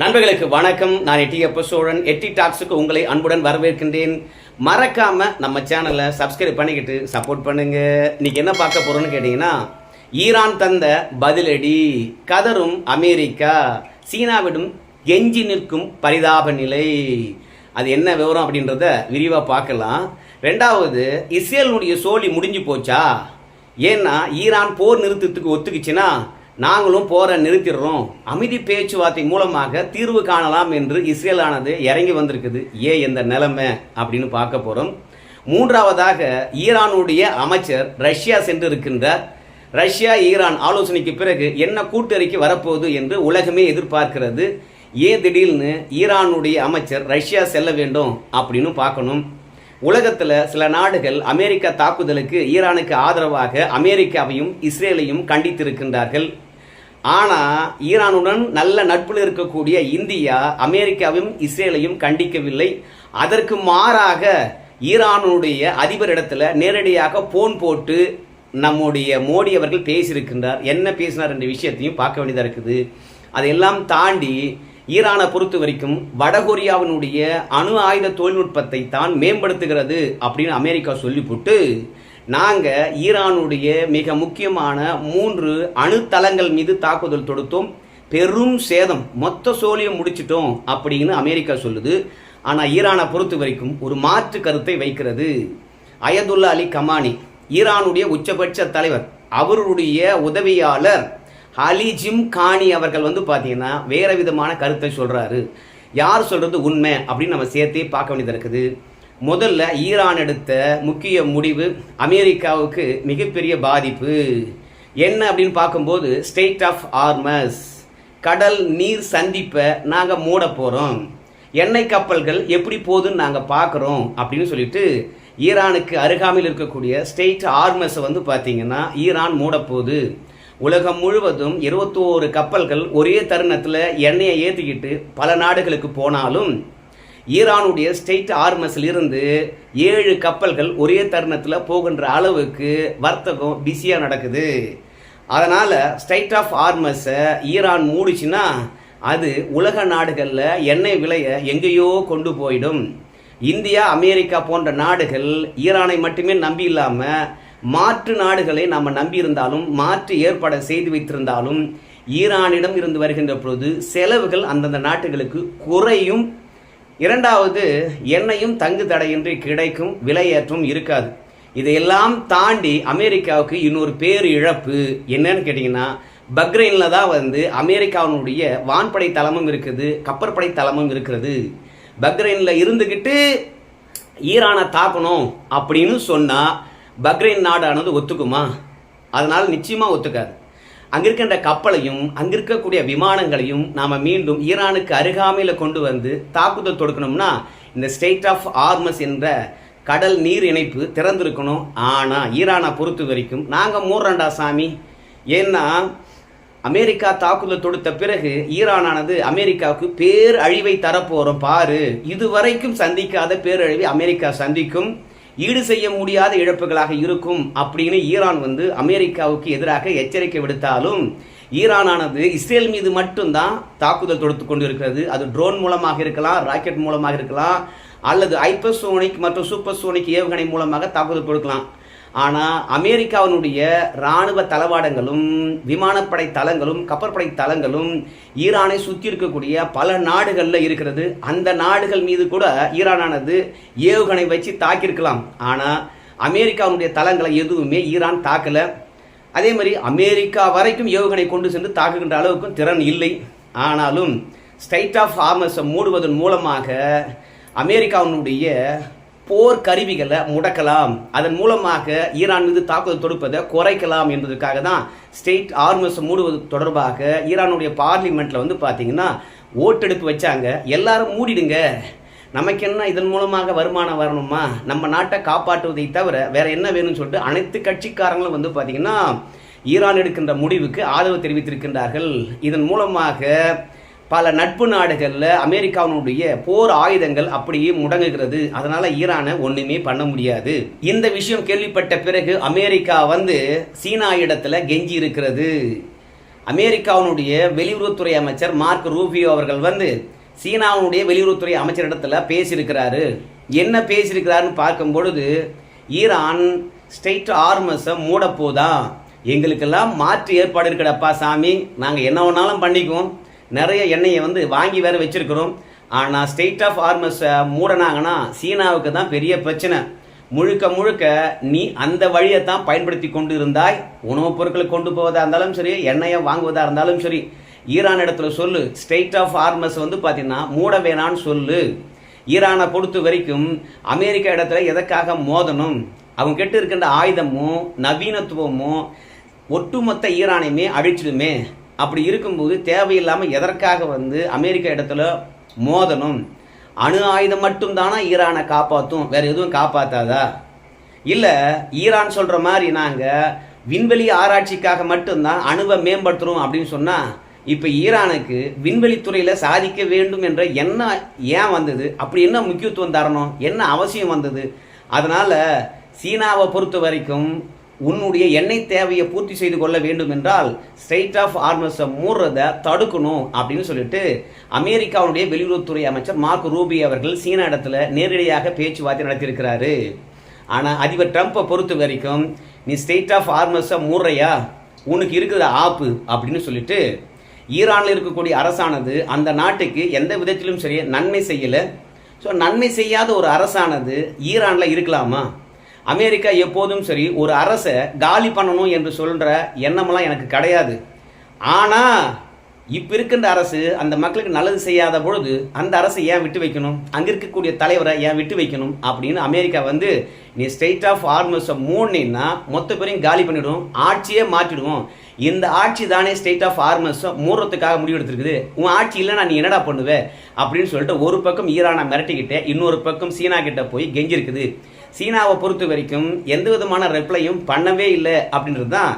நண்பர்களுக்கு வணக்கம். நான் எட்டியப்ப சோழன். எட்டி டாக்ஸுக்கு உங்களை அன்புடன் வரவேற்கின்றேன். மறக்காம நம்ம சேனலை சப்ஸ்கிரைப் பண்ணிக்கிட்டு சப்போர்ட் பண்ணுங்க. இன்னைக்கு என்ன பார்க்க போறோம்னு கேட்டீங்கன்னா, ஈரான் தந்த பதிலடி, கதரும் அமெரிக்கா, சீனாவிடம் கெஞ்சி நிற்கும் பரிதாப நிலை. அது என்ன விவரம் அப்படின்றத விரிவாக பார்க்கலாம். ரெண்டாவது, இஸ்ரேலுடைய சோழி முடிஞ்சு போச்சா? ஏன்னா ஈரான் போர் நிறுத்தத்துக்கு ஒத்துக்குச்சுன்னா நாங்களும் போரை நிறுத்திடுறோம், அமைதி பேச்சுவார்த்தை மூலமாக தீர்வு காணலாம் என்று இஸ்ரேலானது இறங்கி வந்திருக்குது. எந்த நிலைமை அப்படின்னு பார்க்க போறோம். மூன்றாவதாக, ஈரானுடைய அமைச்சர் ரஷ்யா சென்று இருக்கின்றார். ரஷ்யா ஈரான் ஆலோசனைக்கு பிறகு என்ன கூட்டறிக்கை வரப்போகுது என்று உலகமே எதிர்பார்க்கிறது. திடீர்னு ஈரானுடைய அமைச்சர் ரஷ்யா செல்ல வேண்டும் அப்படின்னு பார்க்கணும். உலகத்தில் சில நாடுகள் அமெரிக்கா தாக்குதலுக்கு ஈரானுக்கு ஆதரவாக அமெரிக்காவையும் இஸ்ரேலையும் கண்டித்திருக்கின்றார்கள். ஆனால் ஈரானுடன் நல்ல நட்பில் இருக்கக்கூடிய இந்தியா அமெரிக்காவையும் இஸ்ரேலையும் கண்டிக்கவில்லை. அதற்கு மாறாக ஈரானுடைய அதிபரிடத்தில் நேரடியாக போன் போட்டு நம்முடைய மோடி அவர்கள் பேசியிருக்கின்றார். என்ன பேசினார் என்ற விஷயத்தையும் பார்க்க வேண்டியதாக இருக்குது. அதையெல்லாம் தாண்டி ஈரானை பொறுத்த வரைக்கும் வடகொரியாவினுடைய அணு ஆயுத தொழில்நுட்பத்தை தான் மேம்படுத்துகிறது அப்படின்னு அமெரிக்கா சொல்லிவிட்டு, நாங்கள் ஈரானுடைய மிக முக்கியமான 3 அணுத்தளங்கள் மீது தாக்குதல் தொடுத்தோம், பெரும் சேதம், மொத்த சோழியம் முடிச்சிட்டோம் அப்படின்னு அமெரிக்கா சொல்லுது. ஆனால் ஈரானை பொறுத்த வரைக்கும் ஒரு மாற்று கருத்தை வைக்கிறது. அயதுல்லா அலி கமானி, ஈரானுடைய உச்சபட்ச தலைவர், அவருடைய உதவியாளர் அலி ஜிம் கானி அவர்கள் பார்த்தீங்கன்னா வேற விதமான கருத்தை சொல்றாரு. யார் சொல்றது உண்மை அப்படின்னு நம்ம சேர்த்தே பார்க்க வேண்டியது இருக்குது. முதல்ல ஈரான் எடுத்த முக்கிய முடிவு அமெரிக்காவுக்கு மிகப்பெரிய பாதிப்பு என்ன அப்படின்னு பார்க்கும்போது, ஸ்டேட் ஆஃப் ஹார்மஸ், கடல் நீர் சந்திப்பை நாங்கள் மூட போகிறோம், எண்ணெய் கப்பல்கள் எப்படி போகுதுன்னு நாங்கள் பார்க்குறோம் அப்படின்னு சொல்லிட்டு ஈரானுக்கு அருகாமையில் இருக்கக்கூடிய ஸ்டேட் ஹார்மஸை பார்த்தீங்கன்னா ஈரான் மூட போகுது. உலகம் முழுவதும் 21 கப்பல்கள் ஒரே தருணத்தில் எண்ணெயை ஏற்றிக்கிட்டு பல நாடுகளுக்கு போனாலும் ஈரானுடைய ஸ்டேட் ஹார்மஸில் இருந்து 7 கப்பல்கள் ஒரே தருணத்தில் போகின்ற அளவுக்கு வர்த்தகம் பிஸியாக நடக்குது. அதனால் ஸ்டேட் ஆஃப் ஹார்மஸை ஈரான் மூடிச்சுன்னா அது உலக நாடுகளில் எண்ணெய் விலையை எங்கேயோ கொண்டு போயிடும். இந்தியா, அமெரிக்கா போன்ற நாடுகள் ஈரானை மட்டுமே நம்பி இல்லாமல் மாற்று நாடுகளை நாம் நம்பி இருந்தாலும், மாற்று ஏற்பாடு செய்து வைத்திருந்தாலும், ஈரானிடம் இருந்து வருகின்ற பொழுது செலவுகள் அந்தந்த நாட்டுகளுக்கு குறையும். இரண்டாவது, எண்ணெயும் தங்கு தடையின்றி கிடைக்கும், விலையேற்றம் இருக்காது. இதையெல்லாம் தாண்டி அமெரிக்காவுக்கு இன்னொரு பேர் இழப்பு என்னன்னு கேட்டிங்கன்னா, பக்ரைனில் தான் அமெரிக்காவினுடைய வான்படை தளமும் இருக்குது, கப்பற்படை தளமும் இருக்கிறது. பக்ரைனில் இருந்துக்கிட்டு ஈரானை தாக்கணும் அப்படின்னு சொன்னால் பக்ரைன் நாடானது ஒத்துக்குமா? அதனால் நிச்சயமாக ஒத்துக்காது. அங்கே இருக்கின்ற கப்பலையும் அங்கே இருக்கக்கூடிய விமானங்களையும் நாம் மீண்டும் ஈரானுக்கு அருகாமையில் கொண்டு வந்து தாக்குதல் தொடுக்கணும்னா இந்த ஸ்டேட் ஆஃப் ஹார்மஸ் என்ற கடல் நீர் இணைப்பு திறந்திருக்கணும். ஆனால் ஈரானை பொறுத்த வரைக்கும் நாங்கள் மூடுறண்டா சாமி. ஏன்னா அமெரிக்கா தாக்குதல் தொடுத்த பிறகு ஈரானானது அமெரிக்காவுக்கு பேரழிவை தரப்போகிறோம் பாரு, இதுவரைக்கும் சந்திக்காத பேரழிவை அமெரிக்கா சந்திக்கும், ஈடு செய்ய முடியாத இழப்புகளாக இருக்கும் அப்படின்னு ஈரான் அமெரிக்காவுக்கு எதிராக எச்சரிக்கை விடுத்தாலும் ஈரானானது இஸ்ரேல் மீது மட்டும்தான் தாக்குதல் தொடுத்து கொண்டு இருக்கிறது. அது ட்ரோன் மூலமாக இருக்கலாம், ராக்கெட் மூலமாக இருக்கலாம், அல்லது ஹைப்பர்சோனிக் மற்றும் சூப்பர்சோனிக் ஏவுகணை மூலமாக தாக்குதல் கொடுக்கலாம். ஆனால் அமெரிக்காவினுடைய இராணுவ தளவாடங்களும் விமானப்படை தளங்களும் கப்பற்படை தளங்களும் ஈரானை சுற்றி இருக்கக்கூடிய பல நாடுகளில் இருக்கிறது. அந்த நாடுகள் மீது கூட ஈரானானது ஏவுகணை வச்சு தாக்கியிருக்கலாம். ஆனால் அமெரிக்காவுடைய தளங்களை எதுவுமே ஈரான் தாக்கலை. அதே மாதிரி அமெரிக்கா வரைக்கும் ஏவுகணை கொண்டு சென்று தாக்குகின்ற அளவுக்கும் திறன் இல்லை. ஆனாலும் ஸ்டேட் ஆஃப் ஹார்மஸை மூடுவதன் மூலமாக அமெரிக்காவினுடைய போர் கருவிகளை முடக்கலாம், அதன் மூலமாக ஈரான் மீது தாக்குதல் தொடுப்பதை குறைக்கலாம் என்பதற்காக தான் ஸ்டேட் ஹார்மஸ் மூடுவது தொடர்பாக ஈரானுடைய பார்லிமெண்ட்ல பார்த்தீங்கன்னா ஓட்டெடுப்பு வச்சாங்க. எல்லாரும் மூடிடுங்க, நமக்கு என்ன இதன் மூலமாக வருமானம் வரணுமா, நம்ம நாட்டை காப்பாற்றுவதை தவிர வேற என்ன வேணும்னு சொல்லிட்டு அனைத்து கட்சிக்காரங்களும் பார்த்தீங்கன்னா ஈரான் எடுக்கின்ற முடிவுக்கு ஆதரவு தெரிவித்திருக்கின்றார்கள். இதன் மூலமாக பல நட்பு நாடுகளில் அமெரிக்காவினுடைய போர் ஆயுதங்கள் அப்படியே முடங்குகிறது. அதனால ஈரானை ஒண்ணுமே பண்ண முடியாது. இந்த விஷயம் கேள்விப்பட்ட பிறகு அமெரிக்கா சீனா இடத்துல கெஞ்சி இருக்கிறது. அமெரிக்காவினுடைய வெளியுறவுத்துறை அமைச்சர் மார்க் ரூபியோ அவர்கள் வந்து சீனாவுடைய வெளியுறவுத்துறை அமைச்சரிடத்துல பேசியிருக்கிறாரு. என்ன பேசியிருக்கிறாருன்னு பார்க்கும் பொழுது, ஈரான் ஸ்ட்ரெயிட் ஹார்மஸை மூட போதா, எங்களுக்கெல்லாம் மாற்று ஏற்பாடு இருக்கடப்பா சாமி, நாங்கள் என்ன வேணாலும் பண்ணிக்குவோம், நிறைய எண்ணெயை வந்து வாங்கி வேற வச்சிருக்கிறோம், ஆனால் ஸ்ட்ரெயிட் ஆஃப் ஹார்மஸை மூடனாங்கன்னா சீனாவுக்கு தான் பெரிய பிரச்சனை, முழுக்க முழுக்க நீ அந்த வழியை தான் பயன்படுத்தி கொண்டு இருந்தாய், உணவுப் பொருட்களை கொண்டு போவதா இருந்தாலும் சரி, எண்ணெயை வாங்குவதா இருந்தாலும் சரி, ஈரான் இடத்துல சொல்லு ஸ்ட்ரெயிட் ஆஃப் ஹார்மஸ் வந்து பார்த்தீங்கன்னா மூட வேணான்னு சொல்லு. ஈரானை பொறுத்த வரைக்கும் அமெரிக்கா இடத்துல எதற்காக மோதணும், அவங்க கிட்ட இருக்கின்ற ஆயுதமும் நவீனத்துவமும் ஒட்டுமொத்த ஈரானையுமே அழிச்சிடுமே. அப்படி இருக்கும்போது தேவையில்லாமல் எதற்காக வந்து அமெரிக்கா இடத்துல மோதணும், அணு ஆயுதம் மட்டும் தானா ஈரானை காப்பாற்றும், வேற எதுவும் காப்பாற்றாதா? இல்லை ஈரான் சொல்ற மாதிரி நாங்கள் விண்வெளி ஆராய்ச்சிக்காக மட்டும்தான் அணுவை மேம்படுத்துறோம் அப்படின்னு சொன்னால், இப்போ ஈரானுக்கு விண்வெளித்துறையில் சாதிக்க வேண்டும் என்ற எண்ணம் ஏன் வந்தது? அப்படி என்ன முக்கியத்துவம் தரணும், என்ன அவசியம் வந்தது? அதனால சீனாவை பொறுத்த வரைக்கும் உன்னுடைய எண்ணெய் தேவையை பூர்த்தி செய்து கொள்ள வேண்டும் என்றால் ஸ்ட்ரெயிட் ஆஃப் ஹார்மஸை மூடுறதை தடுக்கணும் அப்படின்னு சொல்லிட்டு அமெரிக்காவுடைய வெளியுறவுத்துறை அமைச்சர் மார்க் ரூபியோ அவர்கள் சீனா இடத்துல நேரடியாக பேச்சுவார்த்தை நடத்தியிருக்கிறாரு. ஆனால் அதிபர் ட்ரம்ப்பை பொறுத்த வரைக்கும் நீ ஸ்ட்ரெயிட் ஆஃப் ஹார்மஸை மூடுறையா, உனக்கு இருக்கிற ஆப்பு அப்படின்னு சொல்லிட்டு ஈரானில் இருக்கக்கூடிய அரசானது அந்த நாட்டுக்கு எந்த விதத்திலும் சரி நன்மை செய்யலை. ஸோ நன்மை செய்யாத ஒரு அரசானது ஈரானில் இருக்கலாமா? அமெரிக்கா எப்போதும் சரி ஒரு அரசை காலி பண்ணணும் என்று சொல்கிற எண்ணமெல்லாம் எனக்கு கிடையாது. ஆனால் இப்போ இருக்கின்ற அரசு அந்த மக்களுக்கு நல்லது செய்யாத பொழுது அந்த அரசை ஏன் விட்டு வைக்கணும், அங்கே இருக்கக்கூடிய தலைவரை ஏன் விட்டு வைக்கணும் அப்படின்னு அமெரிக்கா வந்து நீ ஸ்ட்ரெயிட் ஆஃப் ஹார்மஸை மூடினா மொத்த பேரையும் காலி பண்ணிவிடும், ஆட்சியே மாற்றிடுவோம், இந்த ஆட்சி தானே ஸ்ட்ரெயிட் ஆஃப் ஹார்மஸை மூடுறதுக்காக முடிவெடுத்துருக்குது, உன் ஆட்சி இல்லைன்னா நீ என்னடா பண்ணுவ அப்படின்னு சொல்லிட்டு ஒரு பக்கம் ஈரானை மிரட்டிக்கிட்ட, இன்னொரு பக்கம் சீனா கிட்ட போய் கெஞ்சிருக்குது. சீனாவை பொறுத்த வரைக்கும் எந்த விதமான ரெப்ளையும் பண்ணவே இல்லை அப்படின்றது தான்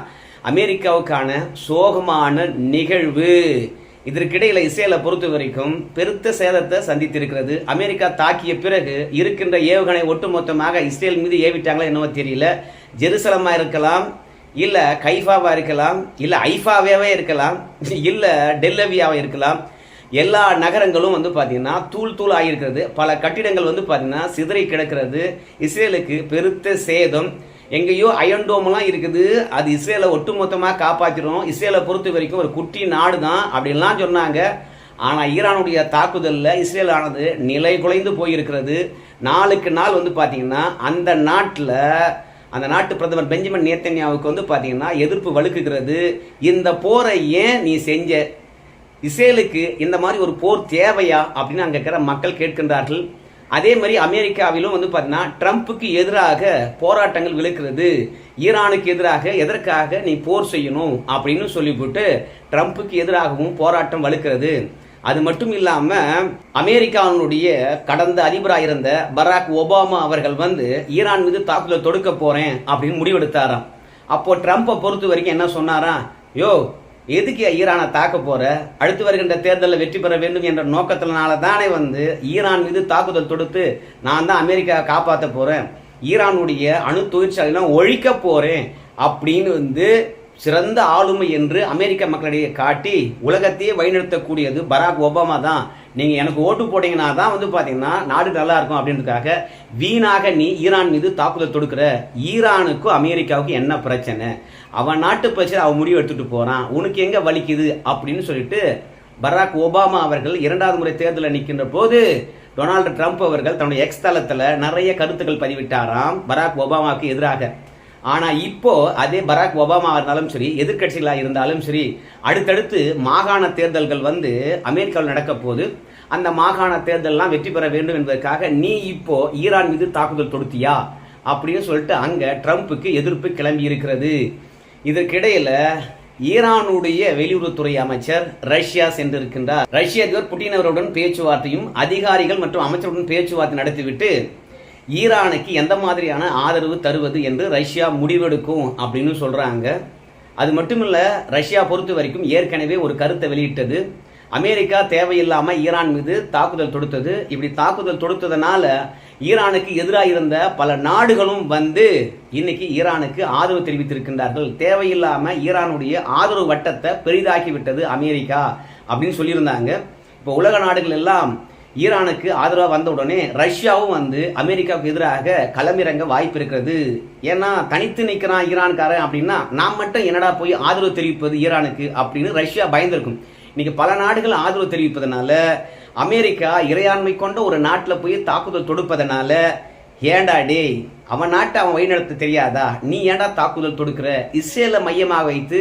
அமெரிக்காவுக்கான சோகமான நிகழ்வு. இதற்கிடையில் இஸ்ரேலை பொறுத்த வரைக்கும் பெருத்த சேதத்தை சந்தித்திருக்கிறது. அமெரிக்கா தாக்கிய பிறகு இருக்கின்ற ஏவுகணை ஒட்டுமொத்தமாக இஸ்ரேல் மீது ஏவிட்டாங்களா என்னவோ தெரியல. ஜெருசலமாக இருக்கலாம், இல்லை கைஃபாவாக இருக்கலாம், இல்லை ஐஃபாவே இருக்கலாம், இல்லை டெல்லவியாவாக இருக்கலாம். எல்லா நகரங்களும் வந்து பார்த்தீங்கன்னா தூள் தூள் ஆகியிருக்கிறது. பல கட்டிடங்கள் வந்து பார்த்தீங்கன்னா சிதறி கிடக்கிறது. இஸ்ரேலுக்கு பெருத்த சேதம். எங்கேயோ அயன்டோம்லாம் இருக்குது, அது இஸ்ரேலை ஒட்டுமொத்தமாக காப்பாற்றிடும். இஸ்ரேலை பொறுத்த வரைக்கும் ஒரு குட்டி நாடு தான் அப்படின்லாம் சொன்னாங்க. ஆனால் ஈரானுடைய தாக்குதலில் இஸ்ரேல் ஆனது நிலை குலைந்து போயிருக்கிறது. நாளுக்கு நாள் வந்து பார்த்தீங்கன்னா அந்த நாட்டு பிரதமர் பெஞ்சமின் நேத்தன்யாவுக்கு வந்து பார்த்தீங்கன்னா எதிர்ப்பு வலுக்குகிறது. இந்த போரை ஏன் நீ செஞ்ச, இஸ்ரேலுக்கு இந்த மாதிரி ஒரு போர் தேவையா அப்படின்னு அங்கே இருக்கிற மக்கள் கேட்கின்றார்கள். அதே மாதிரி அமெரிக்காவிலும் வந்து பார்த்தீங்கன்னா ட்ரம்ப்புக்கு எதிராக போராட்டங்கள் விழுக்கிறது. ஈரானுக்கு எதிராக எதற்காக நீ போர் செய்யணும் அப்படின்னு சொல்லிவிட்டு ட்ரம்ப்புக்கு எதிராகவும் போராட்டம் வலுக்கிறது. அது மட்டும் இல்லாமல் அமெரிக்காவினுடைய கடந்த அதிபராக இருந்த பராக் ஒபாமா அவர்கள் வந்து ஈரான் மீது தாக்குதல் தொடுக்க போறேன் அப்படின்னு முடிவெடுத்தாராம். அப்போ ட்ரம்ப்பை பொறுத்த வரைக்கும் என்ன சொன்னாராம், யோ எதுக்கு ஈரானை தாக்க போற, அடுத்து வருகின்ற தேர்தலில் வெற்றி பெற வேண்டும் என்ற நோக்கத்தினால தானே வந்து ஈரான் மீது தாக்குதல் தொடுத்து நான் தான் அமெரிக்காவை காப்பாற்ற போறேன், ஈரானுடைய அணு தொழிற்சாலையெல்லாம் ஒழிக்க போறேன் அப்படின்னு வந்து சிறந்த ஆளுமை என்று அமெரிக்க மக்களிடையே காட்டி உலகத்தையே வழிநடத்தக்கூடியது பராக் ஒபாமா தான். நீங்கள் எனக்கு ஓட்டு போட்டீங்கன்னா தான் வந்து பார்த்தீங்கன்னா நாடு நல்லா இருக்கும் அப்படின்றதுக்காக வீணாக நீ ஈரான் மீது தாக்குதல் தொடுக்கிற. ஈரானுக்கும் அமெரிக்காவுக்கும் என்ன பிரச்சனை, அவன் நாட்டு பிரச்சனை அவன் முடிவு எடுத்துட்டு போகிறான், உனக்கு எங்கே வலிக்குது அப்படின்னு சொல்லிட்டு பராக் ஒபாமா அவர்கள் 2வது முறை தேர்தலில் நிற்கின்ற போது டொனால்டு ட்ரம்ப் அவர்கள் தன்னுடைய எக்ஸ் தளத்தில் நிறைய கருத்துக்கள் பதிவிட்டாராம் பராக் ஒபாமாவுக்கு எதிராக. ஆனால் இப்போ அதே பராக் ஒபாமா இருந்தாலும் சரி, எதிர்கட்சிகளாக இருந்தாலும் சரி, அடுத்தடுத்து மாகாண தேர்தல்கள் வந்து அமெரிக்காவில் நடக்க போது அந்த மாகாண தேர்தலெலாம் வெற்றி பெற வேண்டும் என்பதற்காக நீ இப்போ ஈரான் மீது தாக்குதல் தொடுத்தியா அப்படின்னு சொல்லிட்டு அங்கே ட்ரம்ப்புக்கு எதிர்ப்பு கிளம்பி இருக்கிறது. இதற்கிடையில் ஈரானுடைய வெளியுறவுத்துறை அமைச்சர் ரஷ்யா சென்றிருக்கின்றார். ரஷ்ய அதிபர் புட்டின் அவருடன் பேச்சுவார்த்தையும் அதிகாரிகள் மற்றும் அமைச்சருடன் பேச்சுவார்த்தை நடத்திவிட்டு ஈரானுக்கு எந்த மாதிரியான ஆதரவு தருவது என்று ரஷ்யா முடிவெடுக்கும் அப்படின்னு சொல்றாங்க. அது மட்டும் இல்ல, ரஷ்யா பொறுத்த வரைக்கும் ஏற்கனவே ஒரு கருத்தை வெளியிட்டது. அமெரிக்கா தேவையில்லாமல் ஈரான் மீது தாக்குதல் தொடுத்தது. இப்படி தாக்குதல் தொடுத்ததுனால ஈரானுக்கு எதிராக இருந்த பல நாடுகளும் வந்து இன்னைக்கு ஈரானுக்கு ஆதரவு தெரிவித்திருக்கின்றார்கள். தேவையில்லாமல் ஈரானுடைய ஆதரவு வட்டத்தை பெரிதாக்கி விட்டது அமெரிக்கா அப்படின்னு சொல்லியிருந்தாங்க. இப்போ உலக நாடுகள் எல்லாம் ஈரானுக்கு ஆதரவாக வந்த உடனே ரஷ்யாவும் வந்து அமெரிக்காவுக்கு எதிராக களமிறங்க வாய்ப்பு இருக்கிறது. ஏன்னா தனித்து நிற்கிறான் ஈரான்காரன் அப்படின்னா நாம் மட்டும் என்னடா போய் ஆதரவு தெரிவிப்பது ஈரானுக்கு அப்படின்னு ரஷ்யா பயந்திருக்கும். இன்னைக்கு பல நாடுகள் ஆதரவு தெரிவிப்பதனால அமெரிக்கா இறையாண்மை கொண்ட ஒரு நாட்டில் போய் தாக்குதல் தொடுப்பதனால ஏண்டா டே அவன் நாட்டை அவன் வழிநடத்த தெரியாதா, நீ ஏண்டா தாக்குதல் தொடுக்கிற, இஸ்ரேலை மையமாக வைத்து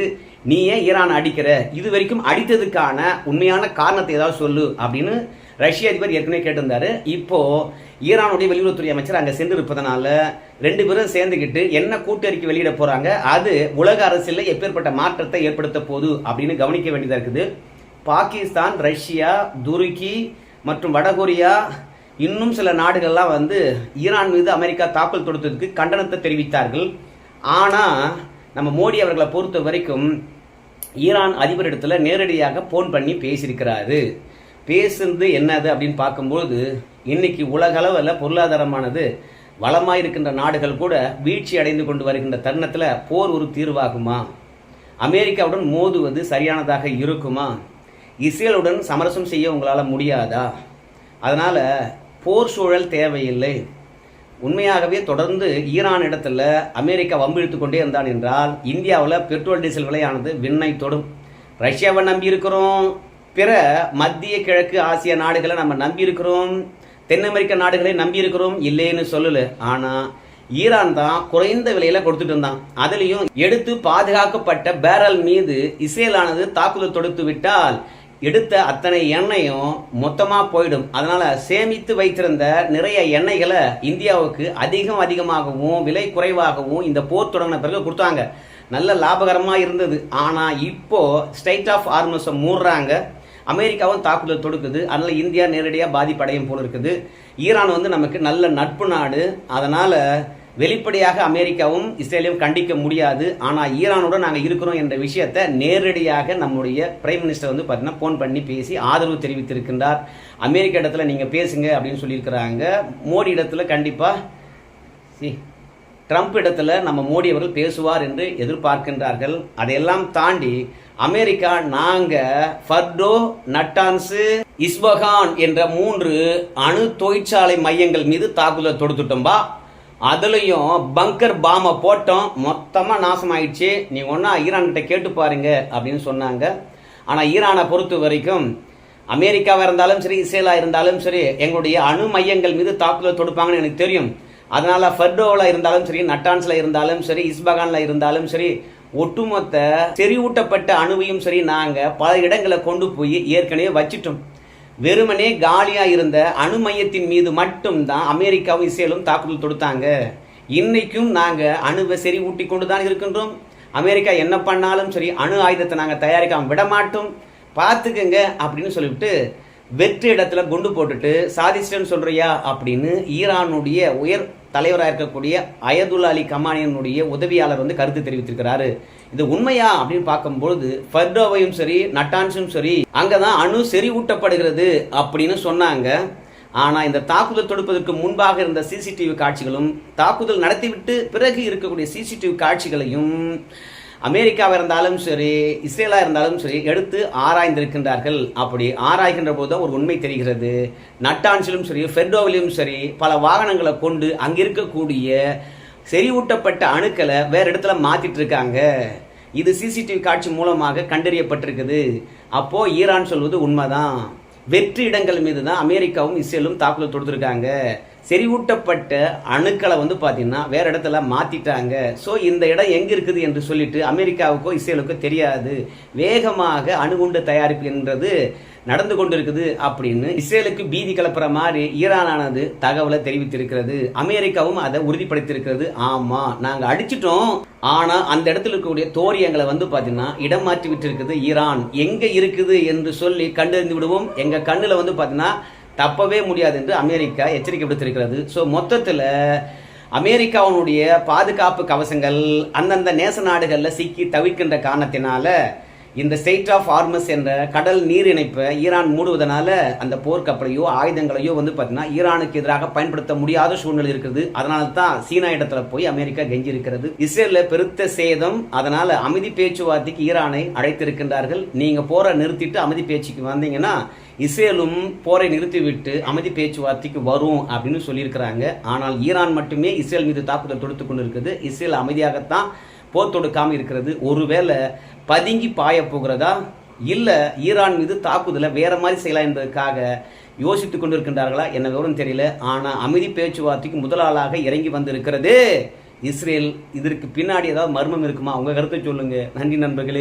நீ ஏன் ஈரான் அடிக்கிற, இது வரைக்கும் அடித்ததுக்கான உண்மையான காரணத்தை ஏதாவது சொல்லு அப்படின்னு ரஷ்ய அதிபர் ஏற்கனவே கேட்டிருந்தாரு. இப்போ ஈரானுடைய வெளியுறவுத்துறை அமைச்சர் அங்கே சென்று இருப்பதனால ரெண்டு பேரும் சேர்ந்துக்கிட்டு என்ன கூட்டறிக்கை வெளியிட போறாங்க, அது உலக அரசியலில் எப்பேற்பட்ட மாற்றத்தை ஏற்படுத்த போகுது அப்படின்னு கவனிக்க வேண்டியதாக இருக்குது. பாகிஸ்தான், ரஷ்யா, துருக்கி மற்றும் வடகொரியா இன்னும் சில நாடுகள்லாம் வந்து ஈரான் மீது அமெரிக்கா தாக்குதல் தொடுத்ததுக்கு கண்டனத்தை தெரிவித்தார்கள். ஆனால் நம்ம மோடி அவர்களை பொறுத்த வரைக்கும் ஈரான் அதிபரிடத்துல நேரடியாக போன் பண்ணி பேசியிருக்கிறாரு. பேசுறது என்னது அப்படின்னு பார்க்கும்போது இன்னைக்கு உலக அளவில் பொருளாதாரமானது வளமாயிருக்கின்ற நாடுகள் கூட வீழ்ச்சி அடைந்து கொண்டு வருகின்ற தருணத்தில் போர் ஒரு தீர்வாகுமா, அமெரிக்காவுடன் மோதுவது சரியானதாக இருக்குமா, இஸ்ரேலுடன் சமரசம் செய்ய உங்களால் முடியாதா, அதனால் போர் சூழல் தேவையில்லை. உண்மையாகவே தொடர்ந்து ஈரான் இடத்துல அமெரிக்கா வம்பிழுத்து கொண்டே இருந்தான் என்றால் இந்தியாவில் பெட்ரோல் டீசல் விலையானது விண்ணை தொடும். ரஷ்யாவை நம்பி இருக்கிறோம், பிற மத்திய கிழக்கு ஆசிய நாடுகளை நம்ம நம்பி இருக்கிறோம், தென் அமெரிக்க நாடுகளை நம்பி இருக்கிறோம், இல்லைன்னு சொல்லல. ஆனால் ஈரான் தான் குறைந்த விலையில கொடுத்துட்டு இருந்தான். அதுலேயும் எடுத்து பாதுகாக்கப்பட்ட பேரல் மீது இஸ்ரேலானது தாக்குதல் தொடுத்து விட்டால் எடுத்த அத்தனை எண்ணெயும் மொத்தமாக போயிடும். அதனால சேமித்து வைத்திருந்த நிறைய எண்ணெய்களை இந்தியாவுக்கு அதிகமாகவும் விலை குறைவாகவும் இந்த போர் தொடங்கின பிறகு கொடுத்தாங்க. நல்ல லாபகரமாக இருந்தது. ஆனால் இப்போ ஸ்ட்ரைட் ஆஃப் ஹார்மஸை மூடுறாங்க, அமெரிக்காவும் தாக்குதல் தொடுக்குது. அதனால இந்தியா நேரடியாக பாதிப்படையும் போல இருக்குது. ஈரான் வந்து நமக்கு நல்ல நட்பு நாடு, அதனால வெளிப்படையாக அமெரிக்காவும் இஸ்ரேலையும் கண்டிக்க முடியாது. ஆனால் ஈரானோட நாங்கள் இருக்கிறோம் என்ற விஷயத்தை நேரடியாக நம்முடைய பிரைம் மினிஸ்டர் வந்து பார்த்தீங்கன்னா ஃபோன் பண்ணி பேசி ஆதரவு தெரிவித்திருக்கின்றார். அமெரிக்க இடத்துல நீங்கள் பேசுங்க அப்படின்னு சொல்லியிருக்கிறாங்க. மோடி இடத்துல கண்டிப்பாக ட்ரம்ப் இடத்துல நம்ம மோடி அவர்கள் பேசுவார் என்று எதிர்பார்க்கின்றார்கள். அதையெல்லாம் தாண்டி அமெரிக்கா நாங்கள் ஃபர்டோ, நட்டான்ஸு, இஸ்பஹான் என்ற 3 அணு தொழிற்சாலை மையங்கள் மீது தாக்குதல் தொடுத்துட்டோம்பா, அதுலேயும் பங்கர் பாமை போட்டோம், மொத்தமாக நாசமாயிடுச்சு, நீங்கள் ஒன்றா ஈரான்கிட்ட கேட்டு பாருங்க அப்படின்னு சொன்னாங்க. ஆனால் ஈரானை பொறுத்த வரைக்கும் அமெரிக்காவாக இருந்தாலும் சரி, இஸ்ரேலாக இருந்தாலும் சரி, எங்களுடைய அணு மையங்கள் மீது தாக்குதல் தொடுப்பாங்கன்னு எனக்கு தெரியும். அதனால ஃபர்டோவில் இருந்தாலும் சரி, நட்டான்ஸில் இருந்தாலும் சரி, இஸ்பகானில் இருந்தாலும் சரி, ஒட்டுமொத்த செறிவூட்டப்பட்ட அணுவையும் சரி நாங்கள் பல இடங்களை கொண்டு போய் ஏற்கனவே வச்சிட்டோம். வெறுமனே காலியா இருந்த அணு மையத்தின் மீது மட்டும்தான் அமெரிக்காவும் இஸ்ரேலும் தாக்குதல் தொடுத்தாங்க. இன்னைக்கும் நாங்க அணுவை செறிவூட்டி கொண்டு தான் இருக்கின்றோம். அமெரிக்கா என்ன பண்ணாலும் சரி அணு ஆயுதத்தை நாங்க தயாரிக்காம விட மாட்டோம், பார்த்துக்குங்க அப்படின்னு சொல்லிவிட்டு வெற்று இடத்துல குண்டு போட்டுட்டு சாதிச்சிட்டேன்னு சொல்றியா அப்படின்னு ஈரானுடைய உயர் தலைவராக இருக்கக்கூடிய அயதுல்லா அலி கமானியனுடைய உதவியாளர் வந்து கருத்து தெரிவித்திருக்கிறாரு. இது உண்மையா அப்படின்னு பார்க்கும்பொழுது ஃபர்டோவையும் சரி, நட்டான்ஸும் சரி, அங்கதான் அணு செறிவூட்டப்படுகிறது அப்படின்னு சொன்னாங்க. ஆனால் இந்த தாக்குதல் தொடுப்பதற்கு முன்பாக இருந்த சிசிடிவி காட்சிகளும் தாக்குதல் நடத்திவிட்டு பிறகு இருக்கக்கூடிய சிசிடிவி காட்சிகளையும் அமெரிக்காவாக இருந்தாலும் சரி, இஸ்ரேலாக இருந்தாலும் சரி எடுத்து ஆராய்ந்திருக்கின்றார்கள். அப்படி ஆராய்கின்ற போது தான் ஒரு உண்மை தெரிகிறது. நட்டான்ஸிலும் சரி, ஃபெர்டோவிலும் சரி பல வாகனங்களை கொண்டு அங்கே இருக்கக்கூடிய செறிவூட்டப்பட்ட அணுக்களை வேற இடத்துல மாற்றிட்டு இருக்காங்க. இது சிசிடிவி காட்சி மூலமாக கண்டறியப்பட்டிருக்குது. அப்போ ஈரான் சொல்வது உண்மைதான். வெற்று இடங்கள் மீது தான் அமெரிக்காவும் இஸ்ரேலும் தாக்குதல் தொடுத்திருக்காங்க. செறிவூட்டப்பட்ட அணுக்களை வந்து பார்த்தீங்கன்னா வேற இடத்துல மாத்திட்டாங்க. ஸோ இந்த இடம் எங்க இருக்குது என்று சொல்லிட்டு அமெரிக்காவுக்கோ இஸ்ரேலுக்கோ தெரியாது. வேகமாக அணுகுண்டு தயாரிப்பு என்றது நடந்து கொண்டிருக்குது அப்படின்னு இஸ்ரேலுக்கு பீதி கலப்புற மாதிரி ஈரானானது தகவலை தெரிவித்திருக்கிறது. அமெரிக்காவும் அதை உறுதிப்படுத்தியிருக்கிறது. ஆமா நாங்க அடிச்சிட்டோம், ஆனா அந்த இடத்துல இருக்கக்கூடிய தோரியங்களை வந்து பாத்தீங்கன்னா இடம் மாற்றி விட்டு இருக்குது ஈரான். எங்க இருக்குது என்று சொல்லி கண்டறிந்து விடுவோம், எங்க கண்ணுல வந்து பாத்தீங்கன்னா தப்பவே முடியாது என்று அமெரிக்கா எச்சரிக்கை விடுத்திருக்கிறது. ஸோ மொத்தத்தில் அமெரிக்காவுடைய பாதுகாப்பு கவசங்கள் அந்தந்த நேச நாடுகளில் சிக்கி தவிர்க்கின்ற காரணத்தினால இந்த ஸ்டேட் ஆஃப் ஹார்மஸ் என்ற கடல் நீர் இணைப்பை ஈரான் மூடுவதனால அந்த போர்க்கப்பலையோ ஆயுதங்களையோ பார்த்தீங்கன்னா ஈரானுக்கு எதிராக பயன்படுத்த முடியாத சூழ்நிலை இருக்குது. அதனால தான் சீனா இடத்துல போய் அமெரிக்கா கெஞ்சி இருக்கிறது. இஸ்ரேலில் பெருத்த சேதம். அதனால அமைதி பேச்சுவார்த்தைக்கு ஈரானை அழைத்திருக்கின்றார்கள். நீங்க போரை நிறுத்திட்டு அமைதி பேச்சுக்கு வந்தீங்கன்னா இஸ்ரேலும் போரை நிறுத்திவிட்டு அமைதி பேச்சுவார்த்தைக்கு வரும் அப்படின்னு சொல்லியிருக்கிறாங்க. ஆனால் ஈரான் மட்டுமே இஸ்ரேல் மீது தாக்குதல் தொடுத்து கொண்டு இருக்குது. இஸ்ரேல் அமைதியாகத்தான் போர் தொடுக்காமல் இருக்கிறது. ஒருவேளை பதுங்கி பாய போகிறதா இல்லை ஈரான் மீது தாக்குதலை வேற மாதிரி செய்யலாம் என்பதற்காக யோசித்துக் கொண்டிருக்கின்றார்களா என்ன விவரம் தெரியல. ஆனால் அமைதி பேச்சுவார்த்தைக்கு முதல் ஆளாக இறங்கி வந்திருக்கிறது இஸ்ரேல். இதற்கு பின்னாடி ஏதாவது மர்மம் இருக்குமா? உங்க கருத்தை சொல்லுங்க. நன்றி நண்பர்களே.